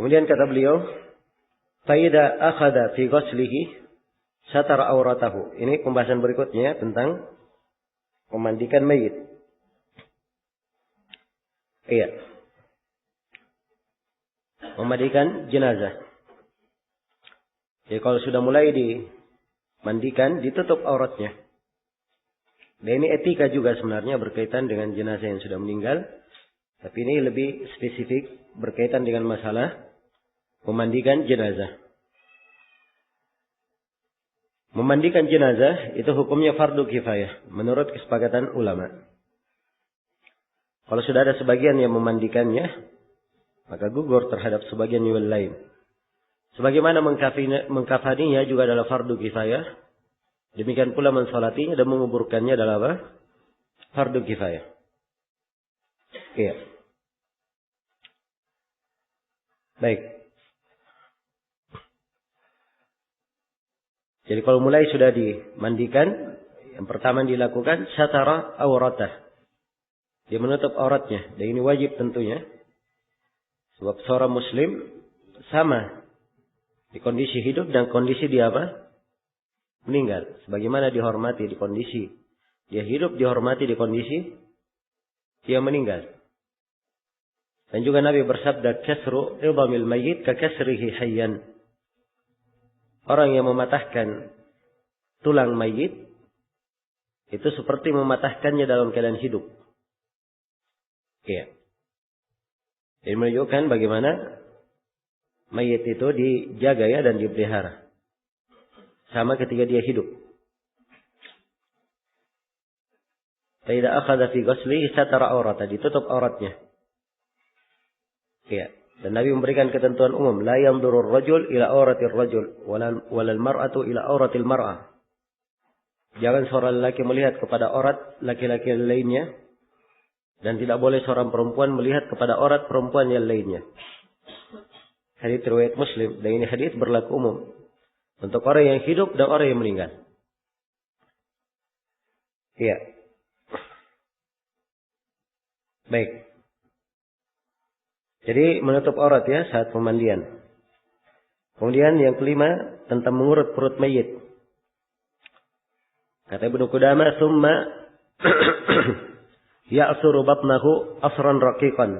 Kemudian kata beliau, "Faida akhadha fi ghuslihi satara auratahu." Ini pembahasan berikutnya tentang memandikan mayit. Iya. Memandikan jenazah. Jadi kalau sudah mulai dimandikan, ditutup auratnya. Dan ini etika juga sebenarnya berkaitan dengan jenazah yang sudah meninggal. Tapi ini lebih spesifik berkaitan dengan masalah memandikan jenazah. Memandikan jenazah itu hukumnya fardu kifayah menurut kesepakatan ulama. Kalau sudah ada sebagian yang memandikannya, maka gugur terhadap sebagian yang lain. Sebagaimana mengkafaninya juga adalah fardu kifayah. Demikian pula mensolatinya dan menguburkannya adalah apa? Fardu kifayah. Iya. Baik. Jadi kalau mulai sudah dimandikan, yang pertama dilakukan satara auratah. Dia menutup auratnya. Dan ini wajib tentunya. Sebab seorang muslim sama di kondisi hidup dan kondisi dia apa? Meninggal. Sebagaimana dihormati di kondisi dia hidup, dihormati di kondisi dia meninggal. Dan juga Nabi bersabda, "Kasru idhamil mayyit ka kasrihi hayyan." Orang yang mematahkan tulang mayit itu seperti mematahkannya dalam keadaan hidup. Iya. Ini menunjukkan bagaimana mayit itu dijaga ya dan dipelihara. Sama ketika dia hidup. Faida akhadha fi ghuslihi satara aurata, ditutup auratnya. Iya. Dan Nabi memberikan ketentuan umum, la yanzurur rajul ila auratir rajul walal mar'atu ila auratil mar'ah. Jangan seorang lelaki melihat kepada aurat laki-laki lainnya dan tidak boleh seorang perempuan melihat kepada aurat perempuan yang lainnya. Hadits riwayat Muslim, dan ini hadits berlaku umum untuk orang yang hidup dan orang yang meninggal. Iya. Baik. Jadi menutup aurat ya saat pemandian. Kemudian yang kelima tentang mengurut perut mayit. Kata Ibnu Qudamah, "Tsumma ya'suru batnahu asran raqiqan."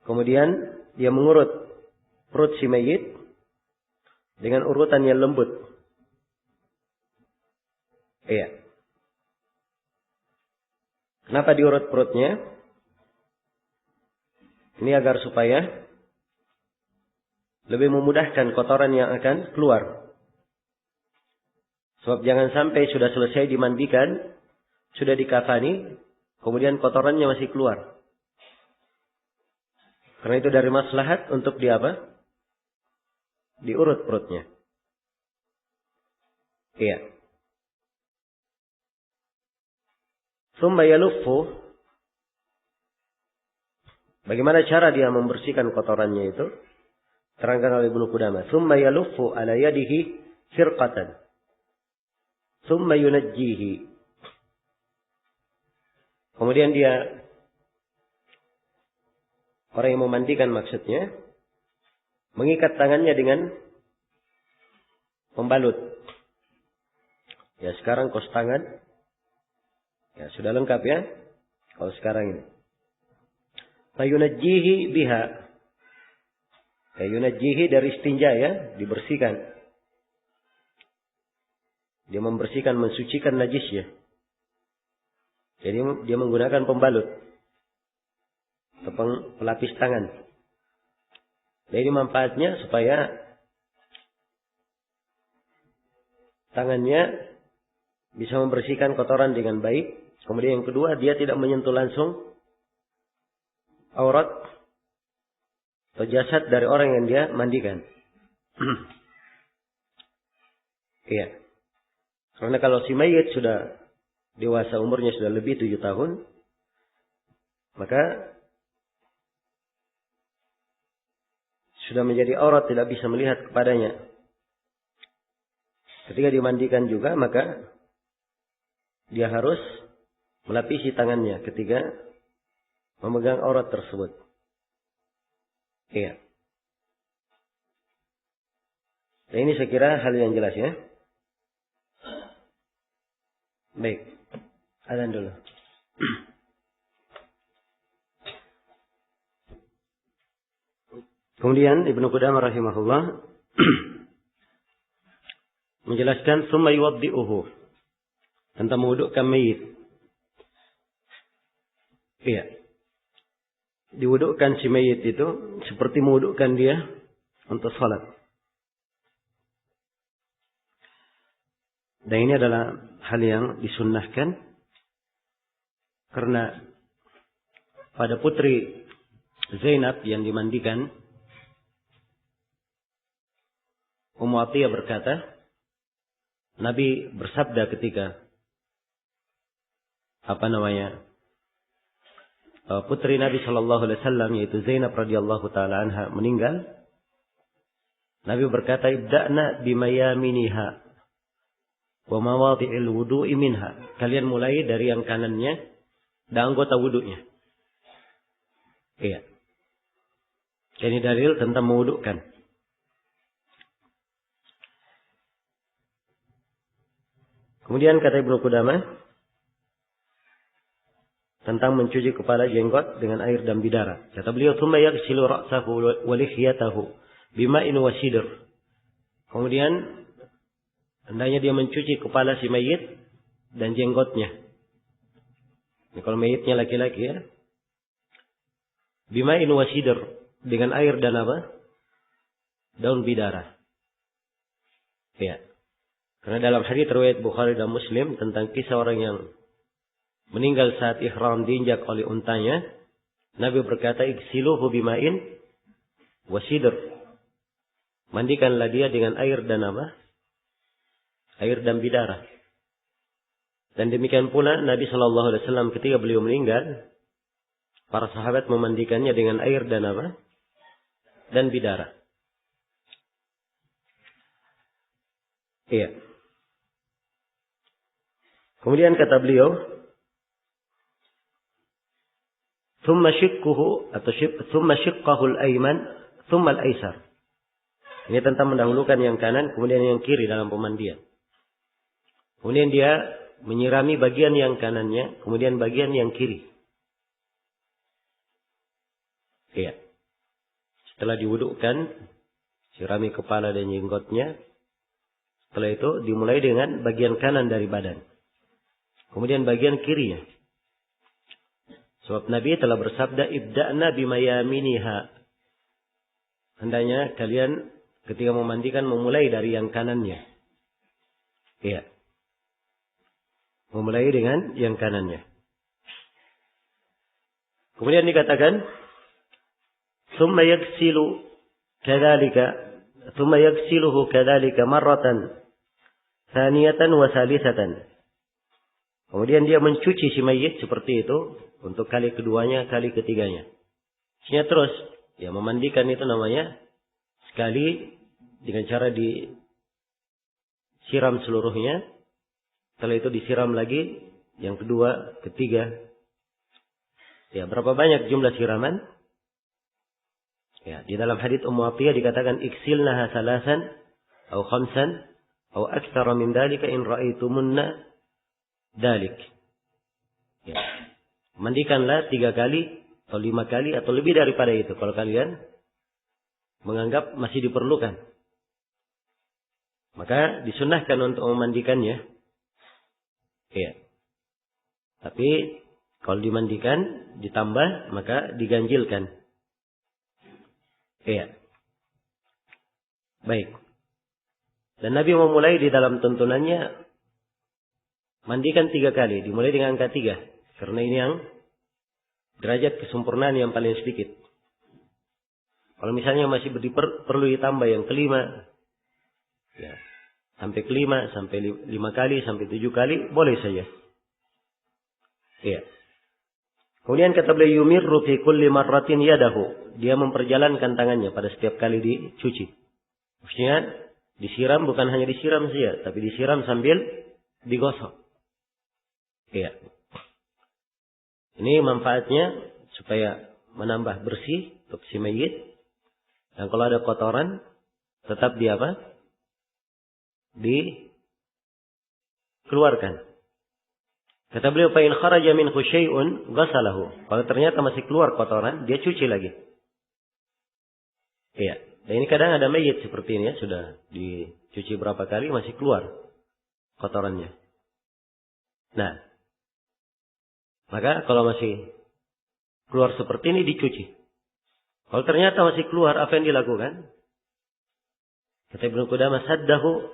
Kemudian dia mengurut perut si mayit dengan urutan yang lembut. Iya. Kenapa diurut perutnya? Ini agar supaya lebih memudahkan kotoran yang akan keluar. Sebab jangan sampai sudah selesai dimandikan, sudah dikafani, kemudian kotorannya masih keluar. Karena itu dari maslahat untuk diurut perutnya. Iya. Tsumma yaluffu. Bagaimana cara dia membersihkan kotorannya itu? Terangkan oleh Ibnu Qudamah. Tsumma yaluffu ala yadihi firqatan. Tsumma yunajjihi. Kemudian dia, orang yang memandikan maksudnya, mengikat tangannya dengan pembalut. Ya sekarang kos tangan. Ya, sudah lengkap ya. Kalau sekarang ini. Fayunajjihi biha. Fayunajjihi dari istinja ya. Dibersihkan. Dia membersihkan, mensucikan najisnya. Jadi dia menggunakan pembalut. Atau pelapis tangan. Jadi manfaatnya supaya tangannya bisa membersihkan kotoran dengan baik. Kemudian yang kedua, dia tidak menyentuh langsung aurat atau jasad dari orang yang dia mandikan. Iya. Karena kalau si mayit sudah dewasa, umurnya sudah lebih 7 tahun, maka sudah menjadi aurat, tidak bisa melihat kepadanya. Ketika dimandikan juga, maka dia harus melapisi tangannya ketika memegang aurat tersebut. Iya. Dan ini saya kira hal yang jelas ya. Baik. Adzan dulu. Kemudian Ibnu Qudamah rahimahullah menjelaskan summa yuwaddi'uhu, tentang mewudukkan mayit. Iya. Diwudukkan si mayit itu seperti mewudukkan dia untuk salat. Dan ini adalah hal yang disunnahkan karena pada putri Zainab yang dimandikan, Ummu Atiyah berkata, Nabi bersabda ketika putri Nabi Shallallahu Alaihi Wasallam yaitu Zainab radhiyallahu taala anha meninggal, Nabi berkata, ibda'na bimayaminiha wa mawadhi'il wudu'i minha. Kalian mulai dari yang kanannya dan anggota wudunya. Iya. Ini dalil tentang mewudukkan. Kemudian kata Ibnu Qudamah tentang mencuci kepala jenggot dengan air dan bidara. Kata beliau, "Tsumma yaghsilu ra'sahu wa lihiyatahu bima'in wa sidr." Kemudian hendaknya dia mencuci kepala si mayit dan jenggotnya. Ini kalau mayitnya laki-laki ya. Bima'in wa sidr, dengan air dan apa? Daun bidara. Ya. Karena dalam hadits riwayat Bukhari dan Muslim tentang kisah orang yang meninggal saat ihram diinjak oleh untanya, Nabi berkata, "Igsiluhu bima'in wa sidr." Mandikanlah dia dengan air dan apa? Air dan bidara. Dan demikian pula Nabi Shallallahu Alaihi Wasallam ketika beliau meninggal, para sahabat memandikannya dengan air dan apa? Dan bidara. Iya. Kemudian kata beliau, "Thumma shiqquhu atau thumma shiqqahu al-ayman, thumma al-aysar." Ini tentang mendahulukan yang kanan, kemudian yang kiri dalam pemandian. Kemudian dia menyirami bagian yang kanannya, kemudian bagian yang kiri. Iya. Setelah diwudukkan, sirami kepala dan jenggotnya. Setelah itu dimulai dengan bagian kanan dari badan. Kemudian bagian kirinya. Sebab Nabi telah bersabda, ibda'na bimayaminiha. Hendaknya kalian ketika memandikan memulai dari yang kanannya. Iya. Memulai dengan yang kanannya. Kemudian dikatakan, ثم يغسله كذلك مرة ثانية وثالثة. Kemudian dia mencuci si mayit seperti itu untuk kali keduanya, kali ketiganya. Maksudnya terus, ya memandikan itu namanya sekali dengan cara disiram seluruhnya. Setelah itu disiram lagi yang kedua, ketiga. Ya, berapa banyak jumlah siraman? Ya, di dalam hadits Ummu Atiyah dikatakan iksilnaha salasan atau khamsan atau aktsara min dalika in ra'aitumunna dalik. Ya. Mandikanlah 3 kali atau 5 kali atau lebih daripada itu kalau kalian menganggap masih diperlukan. Maka disunnahkan untuk memandikannya. Ya. Tapi kalau dimandikan ditambah maka diganjilkan. Iya. Baik. Dan Nabi memulai di dalam tuntunannya mandikan 3 kali. Dimulai dengan angka 3. Karena ini yang derajat kesempurnaan yang paling sedikit. Kalau misalnya masih perlu ditambah yang kelima. Ya. Sampai kelima, sampai 5 kali, sampai 7 kali. Boleh saja. Iya. Kemudian kata beliau, yumirru fi kulli marratin yadahu. Dia memperjalankan tangannya pada setiap kali dicuci. Maksudnya disiram bukan hanya disiram saja, tapi disiram sambil digosok. Iya. Ini manfaatnya supaya menambah bersih untuk si mayit. Dan kalau ada kotoran tetap di apa? Dikeluarkan. Kata beliau, fa in kharaja minhu syai'un ghasalahu. Kalau ternyata masih keluar kotoran, dia cuci lagi. Iya. Dan ini kadang ada mayit seperti ini ya, sudah dicuci berapa kali masih keluar kotorannya. Nah, maka kalau masih keluar seperti ini dicuci. Kalau ternyata masih keluar, apa yang dilakukan? Kata Ibnu Qudamah, saddahu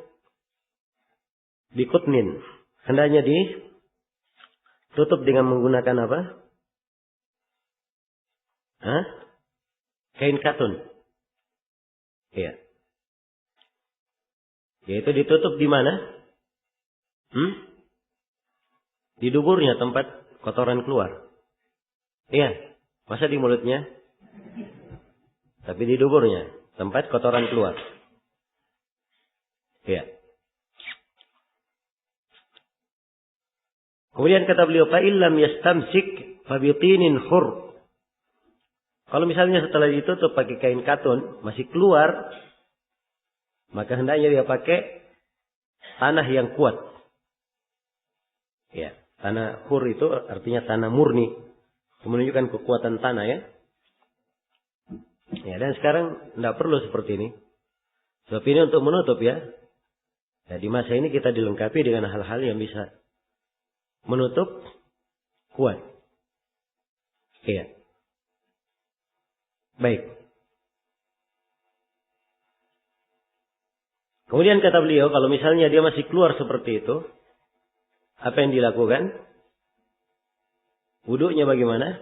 bikutnin. Hendaknya ditutup dengan menggunakan apa? Kain katun. Iya. Yaitu ditutup di mana? Di duburnya tempat kotoran keluar. Iya. Masa di mulutnya? Tapi di duburnya tempat kotoran keluar. Iya. Kemudian kata beliau, fa illam yastamsik fa bitinin hur. Kalau misalnya setelah ditutup pakai kain katun masih keluar, maka hendaknya dia pakai tanah yang kuat. Ya, tanah hur itu artinya tanah murni. Itu menunjukkan kekuatan tanah ya. Ya, dan sekarang tidak perlu seperti ini. Sebab ini untuk menutup ya. Ya, di masa ini kita dilengkapi dengan hal-hal yang bisa menutup kuat. Iya. Baik. Kemudian kata beliau, kalau misalnya dia masih keluar seperti itu, apa yang dilakukan? Wudunya bagaimana?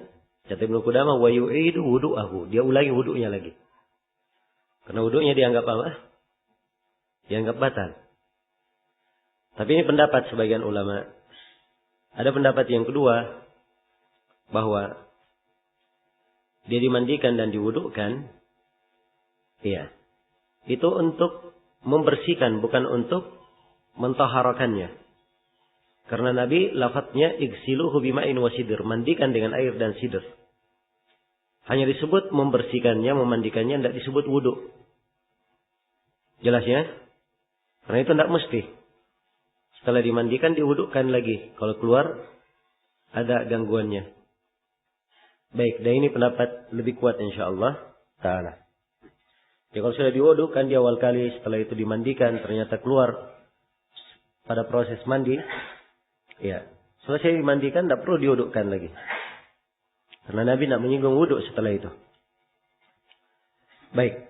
Kata Ibnu Qudamah, wa yu'idu wudu'ahu. Dia ulangi wudunya lagi. Karena wudunya dianggap apa? Dianggap batal. Tapi ini pendapat sebagian ulama. Ada pendapat yang kedua, bahwa dia dimandikan dan diwudukkan, iya, itu untuk membersihkan, bukan untuk mentaharakannya. Karena Nabi lafadznya igsiluhu bima'in wa sidr, mandikan dengan air dan sidr. Hanya disebut membersihkannya, memandikannya, tidak disebut wuduk. Jelas ya? Karena itu tidak mesti. Setelah dimandikan diwudukkan lagi. Kalau keluar ada gangguannya. Baik, dan ini pendapat lebih kuat insyaallah ta'ala. Ya, kalau sudah diwudukkan di awal kali, setelah itu dimandikan, ternyata keluar pada proses mandi, ya, selesai dimandikan, tidak perlu diwudukkan lagi. Karena Nabi tidak menyinggung wuduk setelah itu. Baik.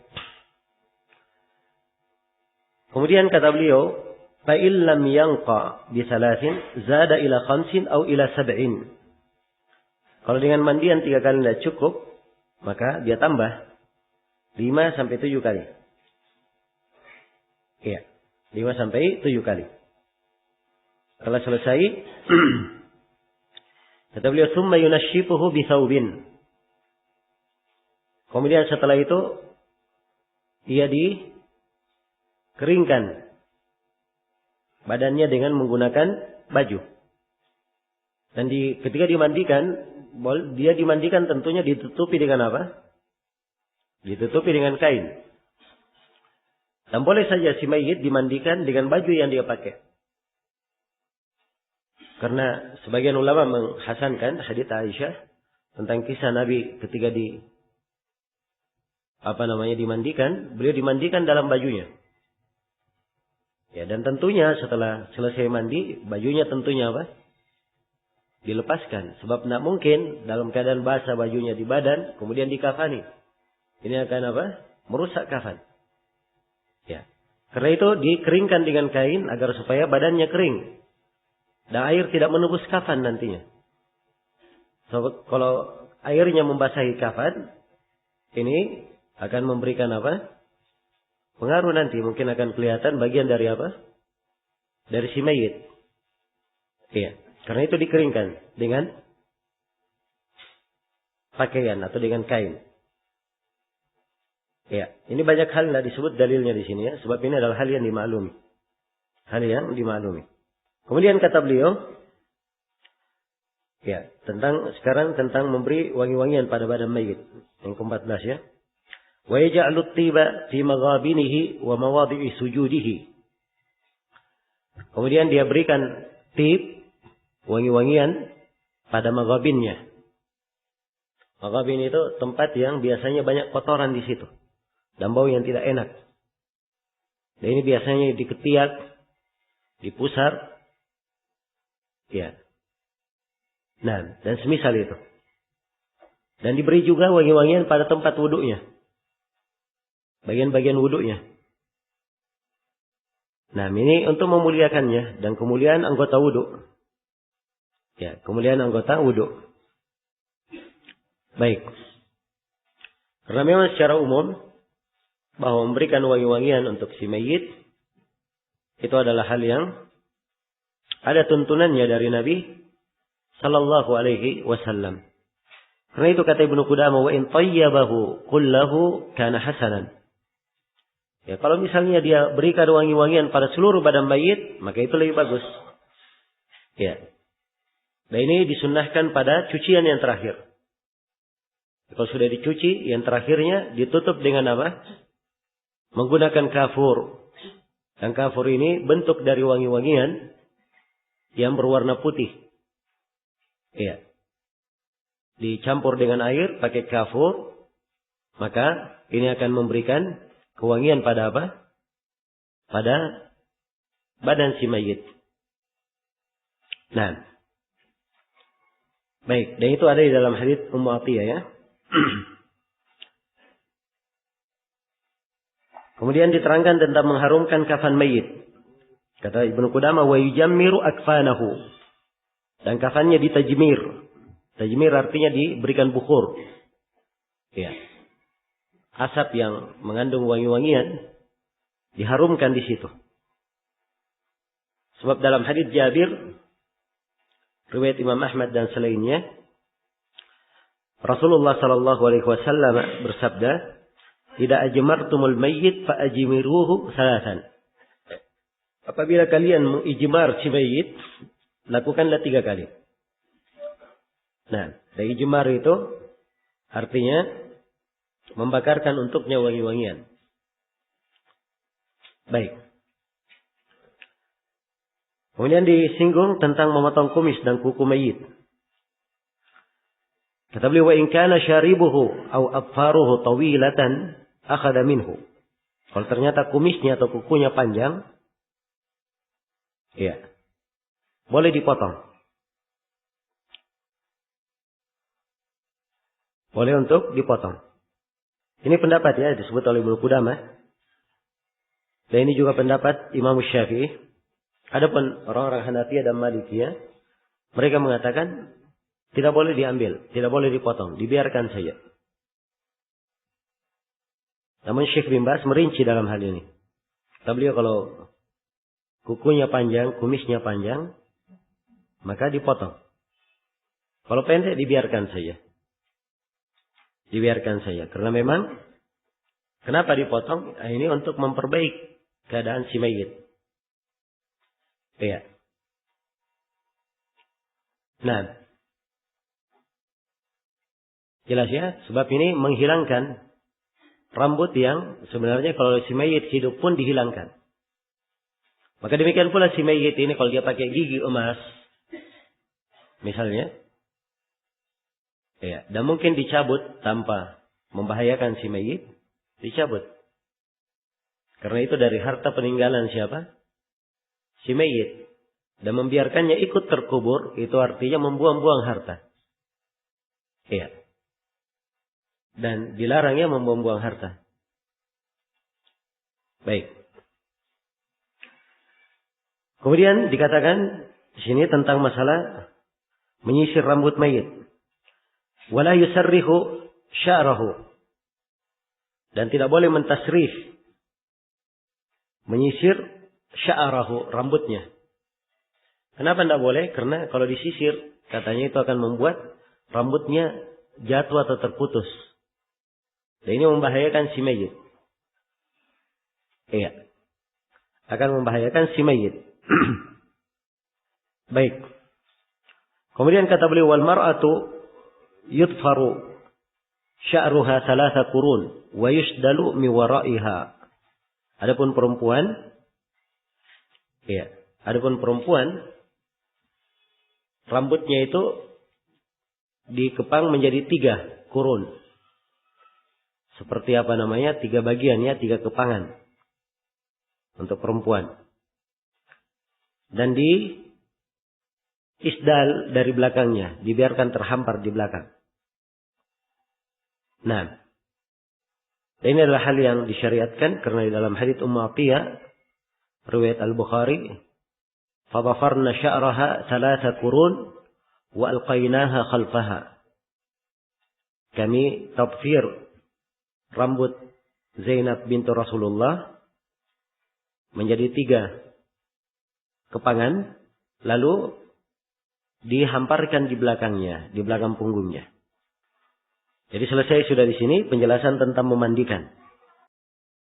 Kemudian kata beliau, فَإِلَّمْ يَنْقَى بِثَلَاثٍ زَادَ إِلَى 5 أو إِلى 7. Kalau dengan mandian 3 kali tidak cukup, maka dia tambah 5 sampai 7 kali. Iya, 5 sampai 7 kali. Kalau selesai, kata beliau, ثُمَّ يُنَشِّفُهُ بِثَوْبٍ. Kemudian setelah itu, ia dikeringkan badannya dengan menggunakan baju. Dan ketika dimandikan, dia dimandikan tentunya ditutupi dengan apa? Ditutupi dengan kain. Dan boleh saja si mayit dimandikan dengan baju yang dia pakai. Karena sebagian ulama menghasankan hadits Aisyah tentang kisah Nabi ketika dimandikan, beliau dimandikan dalam bajunya. Ya, dan tentunya setelah selesai mandi, bajunya tentunya apa? Dilepaskan. Sebab tidak mungkin dalam keadaan basah bajunya di badan, kemudian dikafani. Ini akan apa? Merusak kafan. Ya. Karena itu dikeringkan dengan kain agar supaya badannya kering. Dan air tidak menembus kafan nantinya. So, kalau airnya membasahi kafan, ini akan memberikan apa? Pengaruh nanti. Mungkin akan kelihatan bagian dari apa? Dari si mayit. Iya. Karena itu dikeringkan dengan pakaian atau dengan kain. Ya, ini banyak hal tidak disebut dalilnya di sini ya, sebab ini adalah hal yang dimaklumi. Hal yang dimaklumi. Kemudian kata beliau, Ya, sekarang tentang memberi wangi-wangian pada badan mayit. Yang ke-14 ya. Wa yaj'alu at-tiba fi maghabinihi wa mawadhi'i sujudihi. Kemudian dia berikan tib, wangi-wangian pada maghabinnya. Maghabin itu tempat yang biasanya banyak kotoran di situ dan bau yang tidak enak. Dan ini biasanya di ketiak, di pusar, ya. Nah, dan semisal itu. Dan diberi juga wangi-wangian pada tempat wuduknya. Bagian-bagian wuduknya. Nah, ini untuk memuliakannya dan kemuliaan anggota wuduk. Ya, kemuliaan anggota wuduk. Baik. Karena memang secara umum bahwa memberikan wangi-wangian untuk si mayit itu adalah hal yang ada tuntunannya dari Nabi sallallahu alaihi wasallam. Karena itu kata Ibnu Qudamah, wa in tayyabahu kullahu kana hasanan. Ya, kalau misalnya dia berikan wangi-wangian pada seluruh badan mayit, maka itu lebih bagus. Ya. Dan ini disunnahkan pada cucian yang terakhir. Kalau sudah dicuci, yang terakhirnya ditutup dengan apa? Menggunakan kafur. Dan kafur ini bentuk dari wangi-wangian yang berwarna putih. Iya. Dicampur dengan air pakai kafur, maka ini akan memberikan kewangian pada apa? Pada badan si mayit. Nah. Baik, dan itu ada di dalam hadits Ummu Atiyah ya. Kemudian diterangkan tentang mengharumkan kafan mayit. Kata Ibnu Qudamah, wa yujammiru akfanahu. Dan kafannya ditajmir. Tajmir artinya diberikan bukhur. Ya. Asap yang mengandung wangi-wangian diharumkan di situ. Sebab dalam hadits Jabir, riwayat Imam Ahmad dan selainnya, Rasulullah sallallahu alaihi wasallam bersabda, "Idza ajmartumul mayyit fa ajmiruhu salasan." Apabila kalian mengijmar si mayit, lakukanlah 3 kali. Nah, dari ijmar itu artinya membakarkan untuknya wangi-wangian. Baik. Kemudian disinggung tentang memotong kumis dan kuku mayit. Kata beliau, wa in kana syaribuhu aw affaruhu tawilatan akhadha minhu. Kalau ternyata kumisnya atau kukunya panjang, ya, boleh dipotong. Boleh untuk dipotong. Ini pendapat ya, disebut oleh Ibnu Qudamah. Dan ini juga pendapat Imam Syafi'i. Adapun orang-orang Hanafiyah dan Malikiyah, mereka mengatakan tidak boleh diambil, tidak boleh dipotong, dibiarkan saja. Namun Syekh bin Baz merinci dalam hal ini. Kata beliau kalau kukunya panjang, kumisnya panjang, maka dipotong. Kalau pendek dibiarkan saja. Dibiarkan saja. Karena memang kenapa dipotong? Ini untuk memperbaiki keadaan si mayit. Iya. Nah, jelas ya, sebab ini menghilangkan rambut yang sebenarnya kalau si mayit hidup pun dihilangkan. Maka demikian pula si mayit ini kalau dia pakai gigi emas, misalnya, ya, dan mungkin dicabut tanpa membahayakan si mayit, dicabut. Karena itu dari harta peninggalan siapa? Si mayit. Dan membiarkannya ikut terkubur, itu artinya membuang-buang harta. Iya. Dan dilarangnya membuang-buang harta. Baik. Kemudian dikatakan di sini tentang masalah menyisir rambut mayit. Wala yusarrihu sya'rahu. Dan tidak boleh mentasrif. Menyisir sya'rahu, rambutnya. Kenapa tidak boleh? Karena kalau disisir, katanya itu akan membuat rambutnya jatuh atau terputus. Dan ini membahayakan si mayit. Iya. Akan membahayakan si mayit. Baik. Kemudian kata beliau, wal mar'atu yudfaru sya'ruha thalatha qurun wa yusdalu mi wara'iha. Adapun perempuan rambutnya itu dikepang menjadi 3 kurun. Seperti 3 bagian ya, 3 kepangan untuk perempuan. Dan di isdal dari belakangnya, dibiarkan terhampar di belakang. Nah, ini adalah hal yang disyariatkan karena di dalam hadits Ummu Atiyah riwayat Al-Bukhari, "Fadhafarna sya'raha 3 qurun wa alqainaha khalfaha." Kami tadfir rambut Zainab bintu Rasulullah menjadi 3 kepangan, lalu dihamparkan di belakangnya, di belakang punggungnya. Jadi selesai sudah di sini penjelasan tentang memandikan.